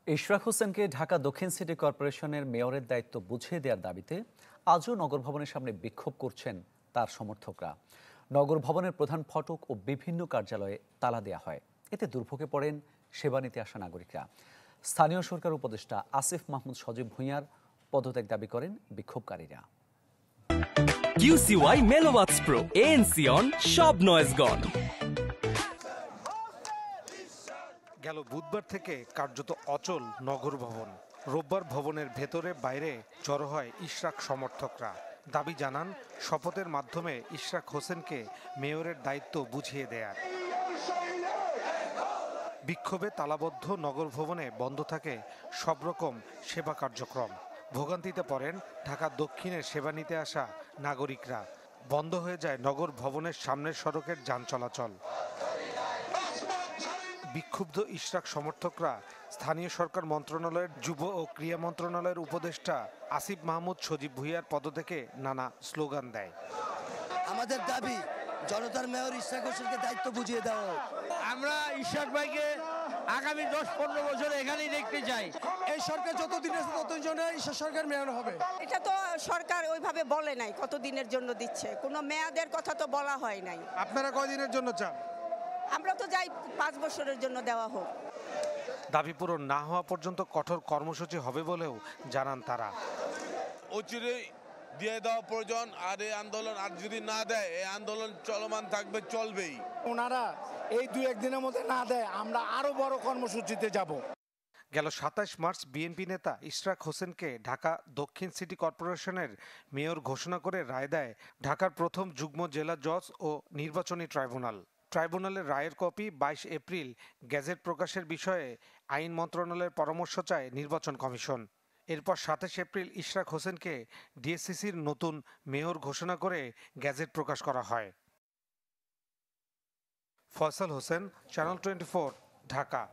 ইশরাক হোসেনকে ঢাকা দক্ষিণ সিটি কর্পোরেশনের মেয়রের দায়িত্ব বুঝিয়ে দেওয়ার দাবিতে আজও নগর ভবনের সামনে বিক্ষোভ করছেন তার সমর্থকরা। নগর ভবনের প্রধান ফটক ও বিভিন্ন কার্যালয়ে তালা দেওয়া হয়। এতে দুর্ভোগে পড়েন সেবা নিতে আসা নাগরিকরা। স্থানীয় সরকার উপদেষ্টা আসিফ মাহমুদ সজীব ভূঁইয়ার পদত্যাগ দাবি করেন বিক্ষোভকারীরা। QCY Melomax Pro ANC on সব নয়েজ গন। গেল বুধবার থেকে কার্যত অচল নগর ভবন। রোববার ভবনের ভেতরে বাইরে জড়ো হয় ইশরাক সমর্থকরা। দাবি জানান শপথের মাধ্যমে ইশরাক হোসেনকে মেয়রের দায়িত্ব বুঝিয়ে দেয়ার। বিক্ষোভে তালাবদ্ধ নগর ভবনে বন্ধ থাকে সব রকম সেবা কার্যক্রম। ভোগান্তিতে পড়েন ঢাকা দক্ষিণের সেবা নিতে আসা নাগরিকরা। বন্ধ হয়ে যায় নগর ভবনের সামনের সড়কের যান চলাচল। বিক্ষুব্ধ ইশরাক সমর্থকরা স্থানীয় সরকার মন্ত্রণালয়ের যুব ও ক্রীড়া মন্ত্রণালয়ের উপদেষ্টা আসিফ মাহমুদ সজীব ভূঁইয়ার পদত্যাগে নানা স্লোগান দেয়। আমাদের দাবি জনতার মেয়র ইশরাক হোসেনকে দায়িত্ব বুঝিয়ে দেওয়া। আমরা ইশরাক ভাইকে আগামী 10-15 বছর এখানেই দেখতে চাই। এই সরকার যতদিন আছে ততদিনের ইশরাক সরকার মেয়র হবে। এটা তো সরকার ওইভাবে বলে নাই কতদিনের জন্য দিচ্ছে, কোনো মেয়াদের কথা তো বলা হয় নাই। আপনারা কয়দিনের জন্য চান? আমরা তো যাই 5 বছরের জন্য দেওয়া হোক। দাবি পূরণ না হওয়া পর্যন্ত কঠোর কর্মসূচি হবে বলেও জানান তারা। অচিরেই দিয়ে দেওয়া প্রয়োজন, আর এই আন্দোলন আর যদি না দেয় এই আন্দোলন চলমান থাকবে, চলবেই। ওনারা এই 2-1 দিনের মধ্যে না দেয় আমরা আরো বড় কর্মসূচিতে যাব। গেল 27 মার্চ বিএনপি নেতা ইশরাক হোসেনকে ঢাকা দক্ষিণ সিটি কর্পোরেশনের মেয়র ঘোষণা করে রায় দেয় ঢাকার প্রথম যুগ্ম জেলা জজ ও নির্বাচনী ট্রাইব্যুনাল। ট্রাইব্যুনালের রায়ের কপি 22 এপ্রিল গেজেট প্রকাশের বিষয়ে আইন মন্ত্রণালয়ের পরামর্শ চায় নির্বাচন কমিশন। এরপর 27 এপ্রিল ইশরাক হোসেনকে ডিএসসিসির নতুন মেয়র ঘোষণা করে গেজেট প্রকাশ করা হয়। ফয়সাল হোসেন, চ্যানেল 24, ঢাকা।